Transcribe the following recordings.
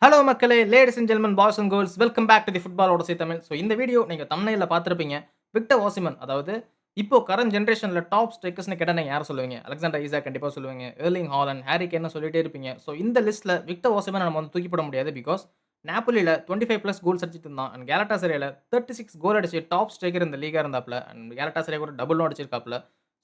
Hello மக்களே! Ladies and gentlemen, boys and girls welcome back to the football odyssey Tamil. So இந்த video நீங்க தம்ப்நெயில்ல பார்த்திருப்பீங்க. விக்டர் ஓசிமன் அதாவது இப்போ கரண்ட் ஜெனரேஷன்ல டாப் ஸ்ட்ரைக்கர்ஸ்ன்னு கேட்டா நீங்க யார சொல்லுவீங்க? அலெக்சாண்டர் ஈசாக் கண்டிப்பா சொல்லுவீங்க. எர்லிங் ஹாலண்ட், ஹாரி கேன்னு சொல்லிட்டே இருப்பீங்க. ஸோ இந்த லிஸ்ட்ல விக்டர் ஓசிமன நம்ம வந்து தூக்கி போட முடியாது. பிகாஸ் நாப்போலில 25 பிளஸ் கோல்ஸ் அடிச்சிட்டு இருந்தான். அண்ட் கேலட்டாசரேல 36 கோல் அடிச்சு டாப் ஸ்ட்ரைக்கர் இந்த லீகா இருந்தாப்ல. அண்ட் கேலட்டாசரே கூட டபுளும் அடிச்சிருக்காப்ல.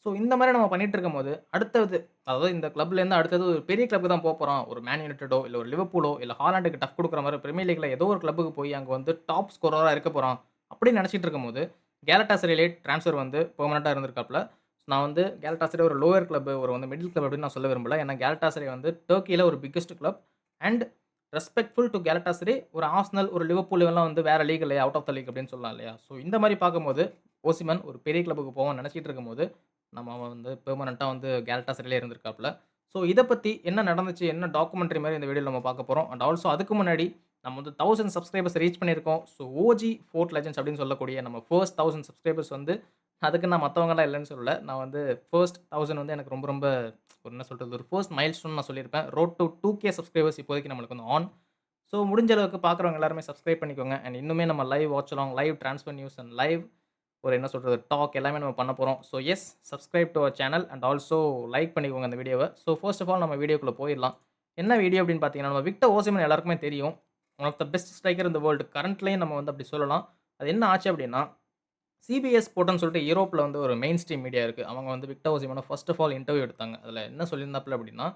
ஸோ இந்த மாரி நம்ம பண்ணிட்டு இருக்கும்போது, அடுத்தது அதாவது இந்த கிளப்லேருந்து அடுத்தது ஒரு பெரிய கிளப்க்கு தான் போப்போறோம். ஒரு மேன் யுனைட்டடோ, இல்ல ஒரு லிவர்பூலோ, இல்ல ஹாலாண்டுக்கு டஃப் குடுக்குற மாரி பிரீமியர் லீக்ல ஏதோ ஒரு கிளப்க்கு போய் அங்க வந்து டாப் ஸ்கோரரா இருக்க போறான். அப்படின்னு நெனச்சிட்டு இருக்கும்போது, கேலட்டாசரேலே டிரான்ஸ்ஃபர் வந்து பெர்மனன்ட்டா இருந்திருக்காப்ல. நான் வந்து கேலட்டாசரே ஒரு லோயர் கிளப், ஒரு வந்து மிடில் கிளப் அப்படின்னு நான் சொல்ல விரும்பல. ஏன்னா கேலட்டாசரே வந்து டர்க்கில ஒரு biggest club. And respectful to Galatasaray ஒரு ஆர்சனல், ஒரு லிவர்பூல் இவன்லாம் வந்து வேற லீக் இல்லையா, அவுட் ஆஃப் த லீக் அப்படின்னு சொல்லலாம் இல்லையா? ஸோ இந்த மாரி பார்க்கும்போது, ஓசிமன் ஒரு பெரிய கிளப்க்கு போவான்னு நெனச்சிட்டு இருக்கும்போது நம்ம வந்து பெர்மனன்ட்டா வந்து கேலட்டாசரேலே இருந்திருக்காப்ல. ஸோ இத பத்தி என்ன நடந்துச்சு? என்ன டாக்குமென்டரி மாரி இந்த வீடியோல நம்ம பார்க்க போறோம். அண்ட் ஆல்சோ அதுக்கு முன்னாடி நம்ம வந்து 1000 சப்ஸ்கிரைபர்ஸ் ரீச் பண்ணியிருக்கோம். ஸோ ஓஜி ஃபோர்ட் லெஜெண்ட்ஸ் அப்படின்னு சொல்லக்கூடிய நம்ம ஃபர்ஸ்ட் 1000 சப்ஸ்கிரைபர்ஸ் வந்து அதுக்கு நான் மத்தவங்கலாம் இல்லன்னு சொல்லல. நான் வந்து ஃபர்ஸ்ட் 1000 வந்து எனக்கு ரொம்ப ரொம்ப ஒரு என்ன சொல்றது? ஒரு ஃபர்ஸ்ட் மைல்ஸ்டோன் நான் சொல்லியிருப்பேன். ரோட் டூ 2K சப்ஸ்கிரைபர்ஸ் இப்போதைக்கு நம்மளுக்கு வந்து ஆன். ஸோ முடிஞ்ச அளவுக்கு பார்க்குறவங்க எல்லாருமே சப்ஸ்கிரைப் பண்ணிக்கோங்க. அண்ட் இன்னுமே நம்ம live watch along, live transfer news and live ஒரு என்ன சொல்றது டாக் எல்லாமே நம்ம பண்ண போறோம். So yes subscribe to our channel and also like பண்ணிக்கோங்க அந்த வீடியோவ. ஸோ ஃபர்ஸ்ட் ஆஃப் ஆல் நம்ம வீடியோக்குள்ள போயிரலாம். என்ன வீடியோ அப்படின்னு பார்த்தீங்கன்னா, நம்ம விக்டர் ஓசிமன் எல்லாருக்குமே தெரியும். One of the best striker in the world. கரண்ட்லயும் நம்ம வந்து அப்படி சொல்லலாம். அது என்ன ஆச்சு அப்படின்னா, சிபிஎஸ் ஸ்போர்ட்ன்னு சொல்லிட்டு யூரோப்ல வந்து ஒரு மெயின் ஸ்ட்ரீம் மீடியா இருக்கு. அவங்க வந்து விக்டர் ஓசிமன ஃபர்ஸ்ட் ஆஃப் ஆல் இன்டர்வியூ எடுத்தாங்க. அதில என்ன சொல்லியிருந்தாப்ல அப்படின்னா,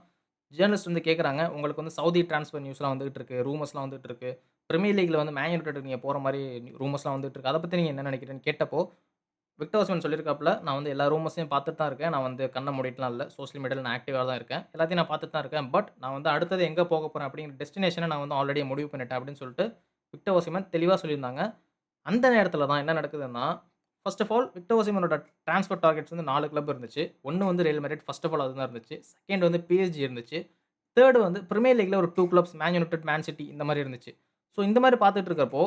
ஜர்னலிஸ்ட் வந்து கேட்குறாங்க, உங்களுக்கு வந்து சவுதி டிரான்ஸ்ஃபர் நியூஸ்லாம் வந்துகிட்டு இருக்கு. ரூமர்ஸ்லாம் வந்துட்டு இருக்கு. பிரீமியர் லீக்ல வந்து மேன் யுனைட்டட் நீங்க போற மாரி ரூமர்ஸ்லாம் வந்துட்டு இருக்கு. அத பத்தி நீங்க என்ன நினைக்கிறீங்கன்னு கேட்டப்போ, விக்டர் ஓசிமன் சொல்லியிருக்காப்ல, "நான் வந்து எல்லா ரூமர்ஸையும் பார்த்துட்டு தான் இருக்கேன். நான் வந்து கண்ண மூடிட்டுலாம் இல்ல. சோசியல் மீடியால நான் ஆக்டிவா தான் இருக்கேன். எல்லாத்தையும் நான் பார்த்துட்டு தான் இருக்கேன். பட் நான் வந்து அடுத்தது எங்க போக போறேன் அப்படிங்கிற டெஸ்டினேஷன நான் வந்து ஆல்ரெடி முடிவு பண்ணிட்டேன்." அப்படின்னு சொல்லிட்டு விக்டர் ஓசிமன் தெளிவா சொல்லியிருந்தாங்க. அந்த நேரத்தில தான் என்ன நடக்குதுன்னா, ஃபர்ஸ்ட் ஆஃப் ஆல் விக்டர் ஓசிமனோட டிரான்ஸ்ஃபர் டார்கெட்ஸ் வந்து 4 கிளப் இருந்துச்சு. 1 வந்து Real Madrid first of all அதுதான் இருந்துச்சு. 2 வந்து பிஎஸ்ஜி இருந்துச்சு. 3 வந்து பிரீமியர் லீக்ல ஒரு 2 clubs man United, man city இந்த மாரி இருந்துச்சு. ஸோ இந்த மாரி பார்த்துட்டு இருக்கப்போ,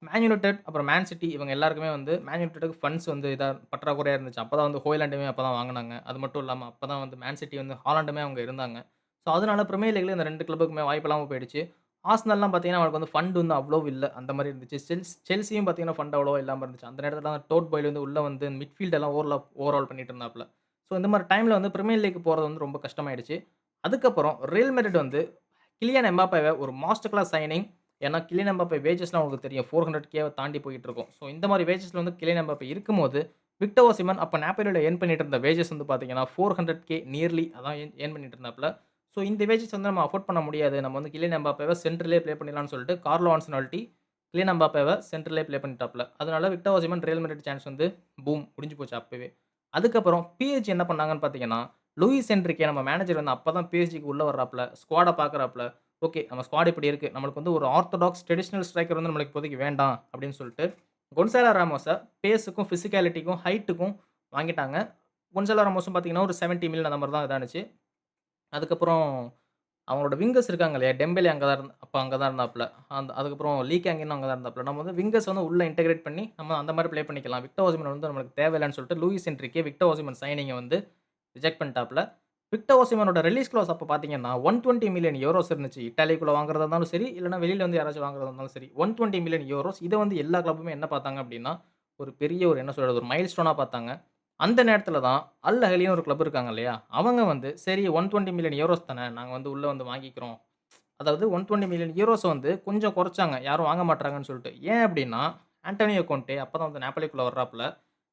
மேன் யுனைட்டட் அப்புறம் மேன் சிட்டி இவங்க எல்லாருக்குமே வந்து மேன் யுனைட்டடுக்கு ஃபண்ட்ஸ் வந்து பற்றாக்குறையா இருந்துச்சு. அப்பதான் வந்து ஹோய்லாண்டுமே அப்பதான் வாங்குனாங்க. அது மட்டும் இல்லாம அப்பதான் வந்து மேன் சிட்டி வந்து ஹாலாண்டுமே அவங்க இருந்தாங்க. ஸோ அதனால பிரீமியர் லீக்ல இந்த 2 கிளப்புக்குமே வாய்ப்பு இல்லாம போயிடுச்சு. ஆர்சனல்லாம் பார்த்தீங்கன்னா, அவனுக்கு வந்து ஃபண்ட் வந்து அவ்வளோ இல்ல. அந்த மாரி இருந்துச்சு. செல்சியும் பார்த்தீங்கன்னா, ஃபண்ட் அவ்வளவா இல்லாம இருந்துச்சு. அந்த நேரத்தில தான் டோட் பாய்லி வந்து உள்ள வந்து மிட்ஃபீல்ட் எல்லாம் ஓவரால் பண்ணிட்டு இருந்தாப்ல. ஸோ இந்த மாரி டைம்ல வந்து பிரீமியர் லீக் போறது வந்து ரொம்ப கஷ்டமாயிடுச்சு. அதுக்கப்புறம் ரியல் மேட்ரிட் வந்து கிலியான் எம்பாப்பேவ ஒரு மாஸ்டர் கிளாஸ் சைனிங். ஏன்னா, கிலியன் எம்பாப்பே வேஜஸ்லாம் உங்களுக்கு தெரியும். 400K தாண்டி போயிட்டு இருக்கும். ஸோ இந்த மாரி வேஜஸ்ல வந்து கிலியன் எம்பாப்பே இருக்கும்போது, விக்டர் ஓசிமன் அப்ப நாப்போலில எர்ன் பண்ணிட்டு இருந்த வேஜஸ் வந்து பார்த்தீங்கன்னா, 400K நியர்லி அதான் எர்ன் பண்ணிட்டு இருந்தாப்ல. ஸோ இந்த வேஜஸ் வந்து நம்ம அஃபோர்ட் பண்ண முடியாது. நம்ம வந்து கிலியன் எம்பாப்பேவ சென்டர்லயே ப்ளே பண்ணிடலாம்னு சொல்லிட்டு, கார்லோ ஆன்செலோட்டி கிலியன் எம்பாப்பேவ சென்டர்லயே ப்ளே பண்ணிட்டாப்ல. அதனால விக்டர் ஓசிமன் ரியல் மேட்ரிட் சான்ஸ் வந்து பூம் முடிஞ்சு போச்சு அப்பவே. அதுக்கப்புறம் பிஎஸ்ஜி என்ன பண்ணாங்கன்னு பார்த்தீங்கன்னா, லூயிஸ் என்ரிகே நம்ம மேனேஜர் வந்து அப்பதான் பிஎஸ்ஜிக்கு உள்ள வர்றாப்ல. ஸ்குவாட பார்க்குறாப்ல. ஓகே. நம்ம ஸ்குவாட் இப்படி இருக்கு. நம்மளுக்கு வந்து ஒரு ஆர்த்தோடாக்ஸ் ட்ரெடிஷனல் ஸ்ட்ரைக்கர் வந்து நம்மளுக்கு இப்போதைக்கு வேண்டாம் அப்படின்னு சொல்லிட்டு, கொன்சாலோ ராமோஸ பேஸுக்கும், பிசிக்காலிட்டிக்கும், ஹைட்டுக்கும் வாங்கிட்டாங்க. கொன்சாலோ ராமோஸும் பார்த்தீங்கன்னா, ஒரு 70 மில்லியன் அந்த மாரி தான் இதானுச்சு. அதுக்கப்புறம் அவங்களோட விங்கர்ஸ் இருக்காங்க இல்லையா? டெம்பேலே அங்க தான் அப்ப அங்க தான் இருந்தாப்ல. அதுக்கப்புறம் லீ கேங்கினும் அங்க தான் இருந்தாப்ல. நம்ம வந்து விங்கர்ஸ் வந்து உள்ள இன்டகிரேட் பண்ணி, நம்ம அந்த மாரி ப்ளே பண்ணிக்கலாம். விக்டர் ஓசிமன் வந்து நம்மளுக்கு தேவையில்லன்னு சொல்லிட்டு, லூயிஸ் என்ரிகே விக்டர் ஓசிமன் சைனிங்க வந்து ரிஜெக்ட் பண்ணிட்டாப்ல. விக்டர் ஓசிமனோட ரிலீஸ் கிளாஸ் அப்ப பார்த்தீங்கன்னா, 120 மில்லியன் யூரோஸ் இருந்துச்சு. இட்டாலிக்குள்ள வாங்குறதா இருந்தாலும் சரி, இல்லன்னா வெளியில வந்து யாராச்சும் வாங்குறதா இருந்தாலும் சரி. 120 மில்லியன் யூரோஸ் இத வந்து எல்லா கிளப்புமே என்ன பார்த்தாங்க அப்டின்னா, ஒரு பெரிய ஒரு என்ன சொல்றது, ஒரு மைல்ஸ்டோனா பார்த்தாங்க. அந்த நேரத்தில தான் அல் அஹ்லின்னு ஒரு கிளப் இருக்காங்க இல்லையா? அவங்க வந்து சரி 120 மில்லியன் யூரோஸ் தானே, நாங்க வந்து உள்ள வந்து வாங்கிக்கிறோம். அதாவது 120 மில்லியன் யூரோஸ வந்து கொஞ்சம் குறைச்சாங்க. யாரும் வாங்க மாட்றாங்கன்னு சொல்லிட்டு. ஏன் அப்டின்னா, ஆண்டோனியோ கோன்டே அப்பதான் வந்து நாப்போலிக்குள்ள வர்றாப்ல.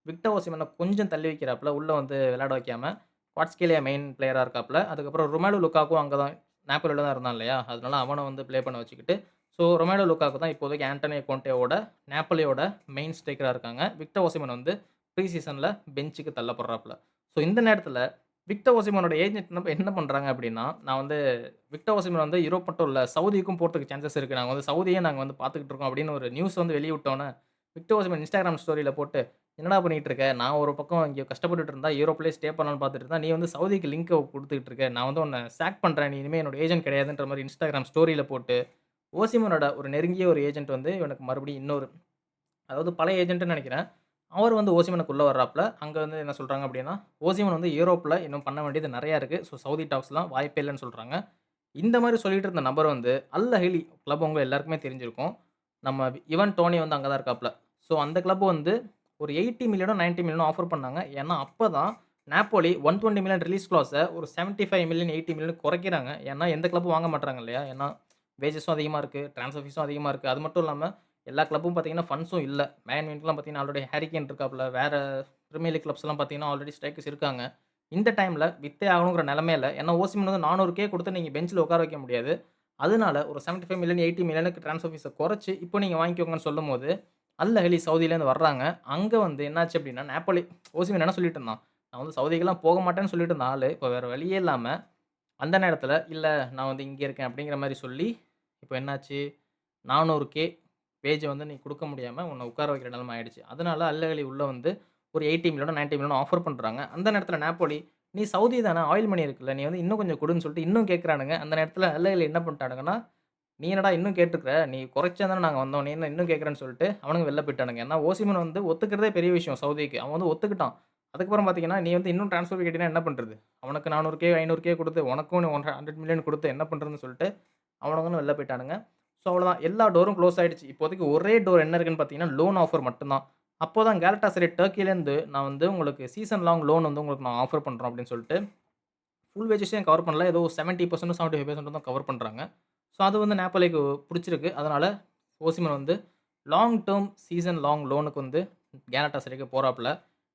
விக்டர் ஓசிமன கொஞ்சம் தள்ளி வைக்கிறாப்ல. உள்ள வந்து விளையாட வைக்காம. குவார்ட்ஸ்கேலியா மெயின் பிளேயரா இருக்காப்ல. அதுக்கப்புறம் ரொமேலு லுக்காக்கும் அங்க தான் நாப்போலில தான் இருந்தான் இல்லையா? அதனால அவன வந்து ப்ளே பண்ண வச்சுக்கிட்டு, ஸோ ரொமேலு லுக்காக்கு தான் இப்போதைக்கு ஆண்டோனியோ கோன்டேவோட நாப்போலியோட மெயின் ஸ்ட்ரைக்கரா இருக்காங்க. விக்டர் ஓசிமன் வந்து ப்ரீ சீசன்ல பெஞ்சுக்கு தள்ளப்படுறாப்ல. ஸோ இந்த நேரத்தில விக்டர் ஓசிமனோட ஏஜென்ட் என்ன பண்றாங்க அப்டின்னா, நான் வந்து விக்டர் ஓசிமன் வந்து யூரோப் மட்டும் இல்ல, சவுதிக்கும் போறதுக்கு சான்ஸஸ் இருக்கு. நாங்க வந்து பார்த்துக்கிட்டு இருக்கோம் அப்படின்னு ஒரு நியூஸ் வந்து வெளிய விட்டோனே, விக்டர் ஓசிமன் இன்ஸ்டாகிராம் ஸ்டோரியில போட்டு, "என்னடா பண்ணிட்டு இருக்க? நான் ஒரு பக்கம் இங்க கஷ்டப்பட்டுட்டு இருந்தா, யூரோப்லயே ஸ்டே பண்ணலாம்னு பார்த்துட்டு இருந்தா, நீ வந்து சவுதிக்கு லிங்க்க குடுத்துக்கிட்டு இருக்க. நான் வந்து உன்ன சாக் பண்றேன். நீ இனிமே என்னோட ஏஜென்ட் கிடையாதுன்ற" மாரி இன்ஸ்டாகிராம் ஸ்டோரியில போட்டு, ஓசிமனோட ஒரு நெருங்கிய ஒரு ஏஜென்ட் வந்து இவனுக்கு மறுபடியும் இன்னொரு அதாவது பழைய ஏஜென்ட்ன்னு நெனைக்கிறேன். அவர் வந்து ஓசிமனுக்கு உள்ள வர்றாப்ல. அங்க வந்து என்ன சொல்றாங்க அப்டின்னா, ஓசிமன் வந்து யூரோப்ல இன்னும் பண்ண வேண்டியது நெறையா இருக்கு. ஸோ சவுதி டாக்ஸ்லாம் வாய்ப்பே இல்லன்னு சொல்றாங்க. இந்த மாரி சொல்லிட்டு இருந்த நபர் வந்து அல் அஹ்லி கிளப் உங்க எல்லாருக்குமே தெரிஞ்சிருக்கும். நம்ம இவன் டோனி வந்து அங்க தான் இருக்காப்ல. ஸோ அந்த கிளப் வந்து ஒரு 80,000,000 90,000,000 ஆஃபர் பண்ணாங்க. ஏன்னா, அப்பதான் நாப்போலி 120,000,000 ரிலீஸ் கிளாஸ ஒரு 75,000,000 80,000,000 குறைக்கிறாங்க. ஏன்னா, எந்த கிளப்பும் வாங்க மாட்றாங்க இல்லையா? ஏன்னா, வேஜஸும் அதிகமா இருக்கு. ட்ரான்ஸ்ஃபர் ஃபீஸும் அதிகமா இருக்கு. அது மட்டும் இல்லாம எல்லா கிளப்பும் பார்த்தீங்கன்னா, ஃபண்ட்ஸும் இல்ல. மேன் யூனிட்லாம் பார்த்தீங்கன்னா, ஆல்ரெடி ஹாரி கேன் இருக்காப்ல. வேற பிரீமியர் லீக் கிளப்ஸ்லாம் பார்த்தீங்கன்னா, ஆல்ரெடி ஸ்ட்ரைக்கர்ஸ் இருக்காங்க. இந்த டைம்ல வித்தே ஆகணுங்கிற நிலைமையில ஏன்னா, ஓசிமன் வந்து 400K குடுத்து நீங்க பெஞ்ச்ல உட்கார வைக்க முடியாது. அதனால ஒரு 75,000,000 80,000,000க்கு ட்ரான்ஸ்ஃபர் ஃபீஸ குறைச்சு, இப்போ நீங்க வாங்கிக்கோங்கன்னு சொல்லும்போது, அல் அஹ்லி சவுதியிலேருந்து வர்றாங்க. அங்க வந்து என்னாச்சு அப்டின்னா, நாப்போலி ஓசிமன் என்ன சொல்லிட்டு இருந்தான், நான் வந்து சவுதிக்கெல்லாம் போக மாட்டேன்னு சொல்லிட்டு இருந்த ஆளு, இப்போ வேற வழியே இல்லாம அந்த நேரத்தில, இல்ல நான் வந்து இங்க இருக்கேன் அப்டிங்கிற மாரி சொல்லி, இப்போ என்னாச்சு 400K வேஜ வந்து நீ குடுக்க முடியாம, உன்ன உட்கார வைக்கிற நிலைமை ஆயிடுச்சு. அதனால அல் அஹ்லி உள்ள வந்து ஒரு 80,000,000 90,000,000 ஆஃபர் பண்றாங்க. அந்த நேரத்தில நாப்போலி, "நீ சவுதி தான ஆயில் மணி இருக்குல்ல, நீ வந்து இன்னும் கொஞ்சம் குடுன்னு" சொல்லிட்டு இன்னும் கேட்கறானுங்க. அந்த நேரத்தில அல் அஹ்லி என்ன பண்ணிட்டானுங்கன்னா, "நீ என்னடா இன்னும் கேட்டுருக்க? நீ குறைச்சா தானே நாங்க வந்தோம். நீ என்ன இன்னும் கேட்கிறன்னு" சொல்லிட்டு அவனுங்க வெளில போய்ட்டானுங்க. ஏன்னா ஓசிமன் வந்து ஒத்துக்கிறதே பெரிய விஷயம் சவுதிக்கு. அவன் வந்து ஒத்துக்கிட்டான். அதுக்கப்புறம் பார்த்தீங்கன்னா, நீ வந்து இன்னும் ட்ரான்ஸ்ஃபர் கேட்டீன்னா என்ன பண்றது? அவனுக்கு 400K 500K குடுத்து, உனக்கும் 100,000,000 குடுத்து என்ன பண்றதுன்னு சொல்லிட்டு, அவனுங்களும் வெளில போய்ட்டானுங்க. ஸோ அவ்வளோதான். எல்லா டோரும் குளோஸ் ஆயிடுச்சு. இப்போதைக்கு ஒரே டோர் என்ன இருக்குன்னு பார்த்தீங்கன்னா, லோன் ஆஃபர் மட்டும் தான். அப்போதான் கேலட்டாசரே டர்க்கிலேருந்து நான் வந்து உங்களுக்கு சீசன் லாங் லோன் வந்து உங்களுக்கு நான் ஆஃபர் பண்றோம் அப்படின்னு சொல்லிட்டு, ஃபுல் வேஜஸையும் கவர் பண்ணல. ஏதோ 70% 75% தான் கவர் பண்றாங்க. ஸோ அது வந்து நாப்போலிக்கு புடிச்சிருக்கு. அதனால ஓசிமன் வந்து லாங் டெர்ம் சீசன் லாங் லோனுக்கு வந்து கேலட்டாசரேக்கு போறாப்ல.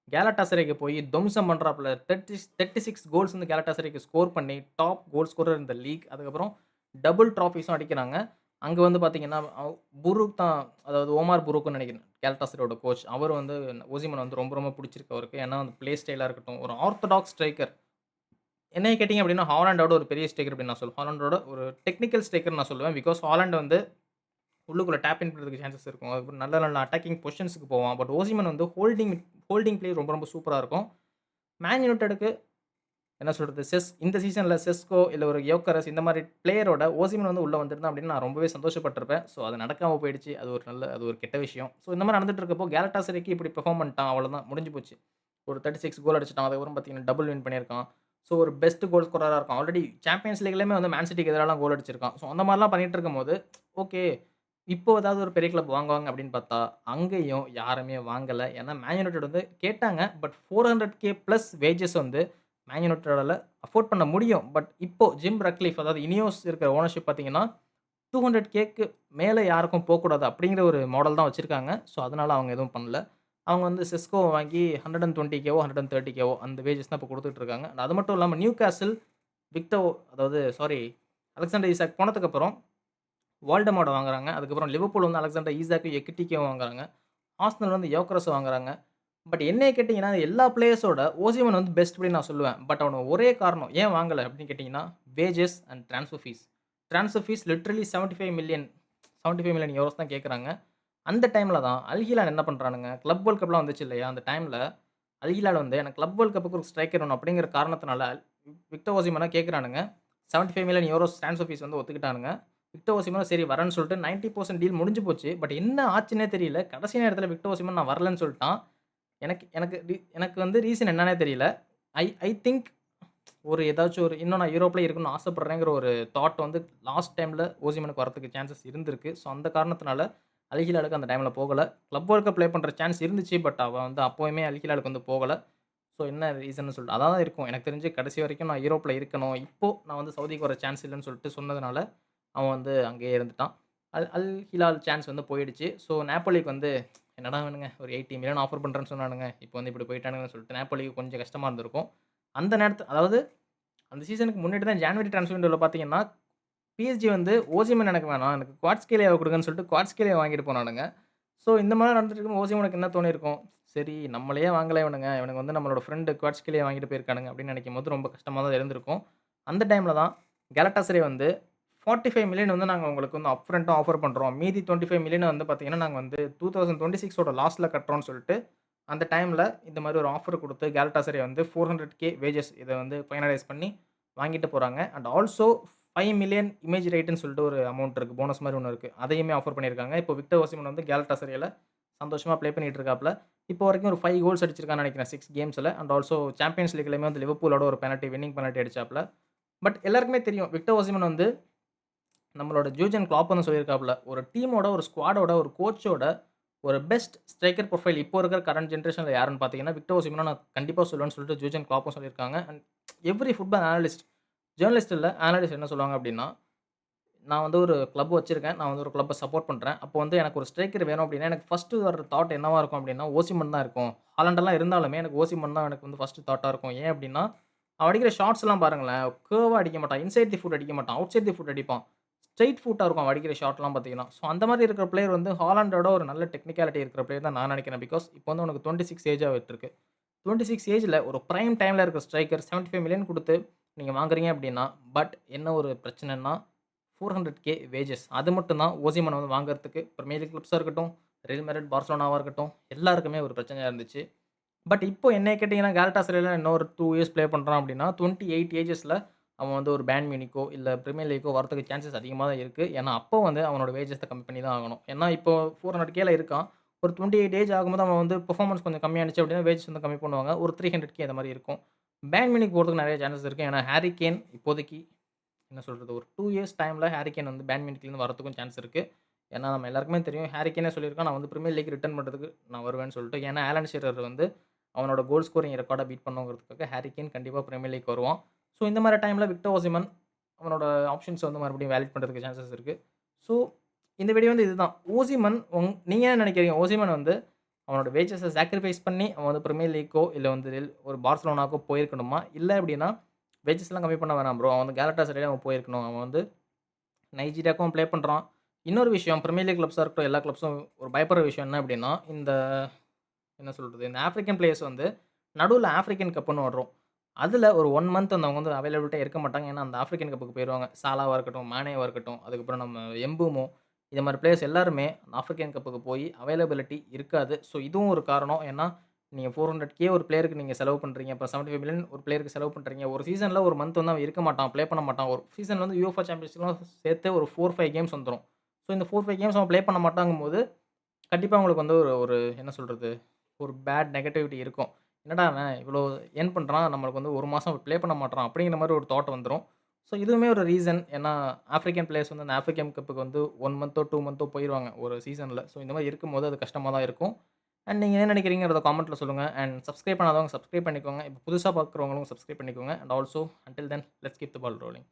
கேலட்டாசரேக்கு போய் துவம்சம் பண்றாப்ல. 36 கோல்ஸ் வந்து கேலட்டாசரேக்கு ஸ்கோர் பண்ணி, top goal scorer in the league. அதுக்கப்புறம் டபுள் ட்ராஃபீஸும் அடிக்கிறாங்க. அங்க வந்து பார்த்தீங்கன்னா, புரூக் தான் அதாவது ஓமார் புரூக்ன்னு நெனைக்கிறேன். கேலட்டாசரோட கோச். அவர் வந்து ஓசிமன் வந்து ரொம்ப ரொம்ப புடிச்சிருக்கு அவருக்கு. ஏன்னா, அந்த பிளே ஸ்டைலா இருக்கட்டும், ஒரு ஆர்த்தடாக்ஸ் ஸ்ட்ரைக்கர். என்னைய கேட்டீங்க அப்டின்னா, ஹாலண்டோட ஒரு பெரிய ஸ்ட்ரைக்கர் அப்டின்னு நான் சொல்லுவேன். ஹாலண்டோட ஒரு டெக்னிக்கல் ஸ்ட்ரைக்கர்ன்னு நான் சொல்லுவேன். பிகாஸ் ஹாலண்ட் வந்து உள்ளுக்குள்ள டேப் இன் பண்றதுக்கு சான்சஸ் இருக்கும். அதுக்கப்புறம் நல்ல நல்ல அட்டாக்கிங் பொசிஷன்ஸ்க்கு போவான். பட் ஓசிமன் வந்து ஹோல்டிங் பிளே ரொம்ப ரொம்ப சூப்பரா இருக்கும். மேன் யுனைட்டடுக்கு என்ன சொல்றது? இந்த சீசன்ல செஸ்கோ இல்ல ஒரு யோக்கரஸ் இந்த மாரி பிளேயரோட ஓசிமன் வந்து உள்ள வந்திருந்தான் அப்டின்னு நான் ரொம்பவே சந்தோஷப்பட்டுருப்பேன். ஸோ அது நடக்காம போயிடுச்சு. அது ஒரு கெட்ட விஷயம். ஸோ இந்த மாரி நடந்துட்டு இருக்கப்போ கேலட்டாசரேக்கு இப்டி பெர்ஃபார்ம் பண்ணிட்டான் அவ்வளோதான் முடிஞ்சு போச்சு. ஒரு 36 கோல் அடிச்சுட்டான். அதுக்கப்புறம் பார்த்தீங்கன்னா, டபுள் வின் பண்ணியிருக்கான். ஸோ ஒரு பெஸ்ட் கோல் ஸ்கோரரா இருக்கான். ஆல்ரெடி சாம்பியன்ஸ் லீக்லயுமே வந்து மேன் சிட்டிக்கு எதிராலாம் கோல் அடிச்சிருக்கான். ஸோ அந்த மாரிலாம் பண்ணிட்டு இருக்கும்போது, ஓகே. இப்போ ஏதாவது ஒரு பெரிய கிளப் வாங்குவாங்க அப்படின்னு பார்த்தா, அங்கேயும் யாருமே வாங்கல. ஏன்னா மேன் யுனைட்டட் வந்து கேட்டாங்க. பட் 400K பிளஸ் வேஜஸ் வந்து மேன் யுனைட்டடால அஃபோர்ட் பண்ண முடியும். பட் இப்போ ஜிம் ரட்க்ளிஃப் அதாவது இனியோஸ் இருக்கிற ஓனர்ஷிப் பார்த்தீங்கன்னா, 200Kக்கு மேல யாருக்கும் போக்கூடாது அப்படிங்கிற ஒரு மாடல் தான் வச்சிருக்காங்க. ஸோ அதனால அவங்க எதுவும் பண்ணல. அவங்க வந்து செஸ்கோவ வாங்கி 120Kவோ, 130Kவோ அந்த வேஜஸ் தான் இப்போ குடுத்துட்டு இருக்காங்க. அது மட்டும் இல்லாம நியூகாசில் அதாவது சாரி அலெக்சாண்டர் ஈசாக் போனதுக்கப்புறம் வால்டமோட வாங்குறாங்க. அதுக்கப்புறம் லிவர்பூல் வந்து அலெக்சாண்டர் ஈசாக்கும், எக்கிட்டிக்கும் வாங்குறாங்க. ஆர்சனல் வந்து யோக்கரஸ வாங்குறாங்க. பட் என்னைய கேட்டீங்கன்னா, எல்லா பிளேயர்ஸோட ஓசிமன் வந்து பெஸ்ட் அப்படின்னு நான் சொல்லுவேன். பட் அவனுக்கு ஒரே காரணம் ஏன் வாங்கல அப்படின்னு கேட்டீங்கன்னா, wages and transfer fees. Transfer fees literally 75 million euros தான் கேட்கறாங்க. அந்த டைம்ல தான் அல் ஹிலால் என்ன பண்றானுங்க, கிளப் வேர்ல்ட் கப்லாம் வந்துச்சு இல்லையா? அந்த டைம்ல அல் ஹிலால் வந்து எனக்கு கிளப் வேர்ல்ட் கப்புக்கு ஒரு ஸ்ட்ரைக்கர் வேணும் அப்படிங்கிற காரணத்தினால விக்டர் ஓசிமன கேட்கறானுங்க. 75 மில்லியன் யூரோஸ் ட்ரான்ஸ்ஃபர் ஃபீஸ் வந்து ஒத்துக்கிட்டானுங்க. விக்டர் ஓசிமனும் சரி வரேன்னு சொல்லிட்டு 90% டீல் முடிஞ்சு போச்சு. பட் என்ன ஆச்சுன்னே தெரியல. கடைசி நேரத்தில விக்டர் ஓசிமன் நான் வரலன்னு சொல்ட்டான். எனக்கு வந்து ரீசன் என்னன்னே தெரியல. ஐ திங்க் ஏதாச்சும் இன்னும் நான் யூரோப்ல இருக்கணும்னு ஆசைப்படுறேங்கிற ஒரு தாட் வந்து லாஸ்ட் டைம்ல ஓசிமனுக்கு வரதுக்கு சான்சஸ் இருந்திருக்கு. ஸோ அந்த காரணத்தினால அல் ஹிலாலுக்கு அந்த டைம்ல போகல. கிளப் வேர்ல்ட் கப் ப்ளே பண்ற சான்ஸ் இருந்துச்சு. பட் அவன் வந்து அப்பவுமே அல் ஹிலாலுக்கு வந்து போகல. ஸோ என்ன ரீசன்னு சொல்லிட்டு அதான் இருக்கும். எனக்கு தெரிஞ்சு கடைசி வரைக்கும் நான் யூரோப்ல இருக்கணும். இப்போ நான் வந்து சவுதிக்கு வர சான்ஸ் இல்லன்னு சொல்லிட்டு சொன்னதுனால, அவன் வந்து அங்கேயே இருந்துட்டான். அல் அல் ஹிலால் சான்ஸ் வந்து போயிடுச்சு. ஸோ நாப்போலிக்கு வந்து என்னடா இவனுங்க ஒரு 80 மில்லியன் ஆஃபர் பண்றேன்னு சொன்னானுங்க. இப்போ வந்து இப்படி போய்ட்டானுங்கன்னு சொல்லிட்டு நாப்போலிக்கு கொஞ்சம் கஷ்டமா இருந்திருக்கும். அந்த அதாவது அந்த சீசனுக்கு முன்னாடி தான் ஜான்வரி டிரான்ஸ்ஃபர் விண்டோல பார்த்தீங்கன்னா, பிஎஸ்ஜி வந்து ஓசிமன் எனக்கு வேணாம். எனக்கு குவாட்ஸ்கேலியாவ குடுங்கன்னு சொல்லிட்டு குவாட்ஸ்கேலியா வாங்கிட்டு போனானுங்க. ஸோ இந்த மாரி நடந்துட்டு இருக்கும்போது ஓசிமனுக்கு என்ன தோணியிருக்கும்? சரி நம்மளயே வாங்கல இவனுங்க. இவனுங்க வந்து நம்மளோட ஃப்ரெண்ட் குவாட்ஸ்கேலியா வாங்கிட்டு போயிருக்கானுங்க அப்படின்னு நினைக்கும்போது ரொம்ப கஷ்டமா தான் இருந்திருக்கும். அந்த டைம்ல தான் கேலட்டாசரே வந்து 45 மில்லியன் வந்து நாங்க உங்களுக்கு வந்து அப்ஃப்ரண்ட்டா ஆஃபர் பண்றோம். மீதி 25 மில்லியன் வந்து பார்த்தீங்கன்னா, நாங்க வந்து 2026ஓட லாஸ்ட்ல கட்டுறோம்னு சொல்லிட்டு, அந்த டைம்ல இந்த மாரி ஒரு ஆஃபர் குடுத்து கேலட்டாசரே வந்து 400K வேஜஸ் இத வந்து ஃபைனலைஸ் பண்ணி வாங்கிட்டு போறாங்க. அண்ட் ஆல்சோ 5 மில்லியன் இமேஜ் ரைட்ன்னு சொல்லிட்டு ஒரு அமௌண்ட் இருக்கு. போனஸ் மாரி ஒண்ணு இருக்கு. அதையுமே ஆஃபர் பண்ணியிருக்காங்க. இப்போ விக்டர் ஓசிமன் வந்து கேலட்டாசரேல சந்தோஷமா ப்ளே பண்ணிட்டு இருக்காப்ல. இப்போ வரைக்கும் ஒரு 5 கோல்ஸ் அடிச்சிருக்கான்னு நெனைக்கிறேன் 6 கேம்ஸ்ல. அண்ட் ஆல்சோ சாம்பியன்ஸ் லீக்லயுமே வந்து லிவர்பூலோட ஒரு பெனல்டி வின்னிங் பெனல்டி அடிச்சாப்ல. பட் எல்லாருக்குமே தெரியும் விக்டர் ஓசிமன் வந்து நம்மளோட ஜூர்ஜன் கிளாப் வந்து சொல்லியிருக்காப்புல. ஒரு டீமோட, ஒரு ஸ்குவாடோட, ஒரு கோச்சோட ஒரு பெஸ்ட் ஸ்ட்ரைக்கர் ப்ரொஃபைல் இப்போ இருக்கிற கரண்ட் ஜெனரேஷன்ல யாருன்னு பார்த்தீங்கன்னா, விக்டர் ஓசிமன நான் கண்டிப்பா சொல்லுவேன்னு சொல்லிட்டு ஜூர்ஜன் கிளாப்பும் சொல்லியிருக்காங்க. And every football analyst, journalist இல்ல, அனலிஸ்ட் என்ன சொல்லுவாங்க அப்டின்னா, நான் வந்து ஒரு கிளப் வச்சிருக்கேன். நான் வந்து ஒரு கிளப்ப சப்போர்ட் பண்றேன். அப்போ வந்து எனக்கு ஒரு ஸ்ட்ரைக்கர் வேணும் அப்டின்னா, எனக்கு ஃபர்ஸ்ட்டு வர தாட் என்னவா இருக்கும் அப்டின்னா, ஓசிமன் தான் இருக்கும். ஹாலண்டெல்லாம் இருந்தாலுமே எனக்கு ஓசிமன் தான் எனக்கு வந்து ஃபர்ஸ்ட்டு தாட்டா இருக்கும். ஏன் அப்டின்னா, அவன் அடிக்கிற ஷாட்ஸ்லாம் பாருங்களேன், கர்வா அடிக்க மாட்டான். இன்சைட் தி ஃபுட் அடிக்க மாட்டான். அவுட் சைட் தி ஃபுட் அடிப்பான். ஸ்ட்ரெய்ட் ஃபுட்டா இருக்கும் அவன் அடிக்கிற ஷாட்லாம் பார்த்தீங்கன்னா. ஸோ அந்த மாரி இருக்கிற பிளேயர் வந்து ஹாலண்டோட ஒரு நல்ல டெக்னிக்காலிட்டி இருக்கிற பிளேயர் தான் நான் நெனைக்கிறேன். பிகாஸ் இப்போ வந்து அவனுக்கு 26 ஏஜ் ஆயிட்டிருக்கு. 26 ஏஜ்ல ஒரு பிரைம் டைம்ல இருக்கிற ஸ்ட்ரைக்கர் 75 மில்லியன் குடுத்து நீங்க வாங்குறீங்க அப்டின்னா, பட் என்ன ஒரு பிரச்சனைன்னா 400K வேஜஸ். அது மட்டும் தான் ஓசிமன் வந்து வாங்குறதுக்கு பிரீமியர் லீக் கிளப்ஸா இருக்கட்டும், ரியல் மேட்ரிட், பார்சிலோனாவா இருக்கட்டும், எல்லாருக்குமே ஒரு பிரச்சனையா இருந்துச்சு. பட் இப்போ என்னைய கேட்டீங்கன்னா, காலடாசரேல இன்னும் ஒரு 2 இயர்ஸ் ப்ளே பண்றான் அப்டின்னா, 28 ஏஜஸ்ல அவன் வந்து ஒரு பேன் மியூனிக்கோ, இல்ல பிரீமியர் லீக்கோ வரதுக்கு சான்சஸ் அதிகமா தான் இருக்கு. ஏன்னா, அப்போ வந்து அவனோட வேஜஸ கம்மி பண்ணி தான் ஆகணும். ஏன்னா, இப்போ 400Kல இருக்கான். ஒரு 28 ஏஜ் ஆகும்போது அவன் வந்து பெர்ஃபார்மன்ஸ் கொஞ்சம் கம்மியானுச்சு அப்டின்னா, வேஜஸ் வந்து கம்மி பண்ணுவாங்க. ஒரு 300K அந்த மாரி இருக்கும். பேன் மியூனிக் போறதுக்கு நெறைய சான்சஸ் இருக்கு. ஏன்னா, ஹாரி கேன் இப்போதைக்கு என்ன சொல்றது, ஒரு 2 இயர்ஸ் டைம்ல ஹாரி கேன் வந்து பேன் மியூனிக்லேருந்து வரதுக்கும் சான்ஸ் இருக்கு. ஏன்னா, நம்ம எல்லாருக்குமே தெரியும் ஹாரி கேனே சொல்லியிருக்கான், நான் வந்து பிரீமியர் லீக் ரிட்டர்ன் பண்றதுக்கு நான் வருவேன்னு சொல்லிட்டு. ஏன்னா, ஆலன் ஷீரர் வந்து அவனோட கோல் ஸ்கோரிங் ரெக்கார்ட பீட் பண்ணணுங்கிறதுக்காக ஹாரி கேன் கண்டிப்பா பிரீமியர் லீக் வருவான். ஸோ, இந்த மாரி டைம்ல விக்டர் ஓசிமன் அவனோட ஆப்ஷன்ஸ் வந்து மறுபடியும் வேலிட் பண்றதுக்கு சான்சஸ் இருக்கு. ஸோ, இந்த வீடியோ வந்து இதுதான். ஓசிமன் நீங்க என்ன நெனைக்கிறீங்க? ஓசிமன் வந்து அவனோட வேஜஸ சாக்ரிஃபைஸ் பண்ணி அவன் வந்து பிரீமியர் லீக்கோ, இல்ல வந்து ஒரு பார்சிலோனாக்கோ போயிருக்கணுமா? இல்ல அப்டின்னா வேஜஸ்லாம் கம்மி பண்ண வேணாம் ப்ரோ. அவன் வந்து கேலட்டாசரே அவன் போயிருக்கணும். அவன் வந்து நைஜீரியாவுக்கும் ப்ளே பண்றான். இன்னொரு விஷயம் பிரீமியர் லீக் கிளப்ஸா இருக்கட்டும், எல்லா கிளப்ஸும் ஒரு பயப்படுற விஷயம் என்ன அப்டின்னா, இந்த என்ன சொல்றது? இந்த ஆஃப்ரிக்கன் பிளேயர்ஸ் வந்து நடுவுல ஆஃப்ரிக்கன் கப்ன்னு வரும். அதுல ஒரு 1 மந்த் வந்து அவங்க வந்து அவைலபிலிட்டியா இருக்க மாட்டாங்க. ஏன்னா, அந்த ஆஃப்ரிக்கன் கப்புக்கு போயிருவாங்க. சாலாவா இருக்கட்டும், மானேவா இருக்கட்டும், அதுக்கப்புறம் நம்ம எம்பூமோ, இது மாரி பிளேயர்ஸ் எல்லாருமே ஆஃப்ரிக்கன் கப்புக்கு போய் அவைலபிலிட்டி இருக்காது. ஸோ, இதுவும் ஒரு காரணம். ஏன்னா, நீங்க 400K ஒரு பிளேயருக்கு நீங்க செலவு பண்றீங்க. அப்புறம் 75 மில்லியன் ஒரு பிளேயருக்கு செலவு பண்றீங்க. ஒரு சீசன்ல ஒரு மந்த் வந்து அவன் இருக்க மாட்டான். ப்ளே பண்ண மாட்டான். ஒரு சீசன்ல வந்து யுஎஃபா சாம்பியன்ஸ்லாம் சேர்த்து ஒரு 4, 5 கேம்ஸ் வந்துரும். ஸோ, இந்த 4, 5 கேம்ஸ் அவன் ப்ளே பண்ண மாட்டாங்கும்போது, கண்டிப்பா உங்களுக்கு வந்து ஒரு ஒரு என்ன சொல்றது? ஒரு பேட் நெகட்டிவிட்டி இருக்கும். என்னடா அவன் இவ்ளோ எர்ன் பண்றான், நம்மளுக்கு வந்து 1 மாசம் ப்ளே பண்ண மாட்றான் அப்படிங்கிற மாரி ஒரு தாட் வந்துரும். ஸோ இதுவுமே ஒரு ரீசன். ஏன்னா ஆஃப்ரிக்கன் பிளேயர்ஸ் வந்து அந்த ஆஃப்ரிக்கன் கப்புக்கு வந்து 1 மந்த்தோ, 2 மந்த்தோ போயிருவாங்க ஒரு சீசன்ல. ஸோ இந்த மாரி இருக்கும்போது அது கஷ்டமா தான் இருக்கும். அண்ட் நீங்க என்ன நெனைக்கிறீங்கறத காமெண்ட்ல சொல்லுங்க. அண்ட் சப்ஸ்கிரைப் பண்ணாதவங்க சப்ஸ்கிரைப் பண்ணிக்கோங்க. இப்போ புதுசா பார்க்குறவங்களும் சப்ஸ்கிரைப் பண்ணிக்கோங்க. And also until then let's keep the ball rolling.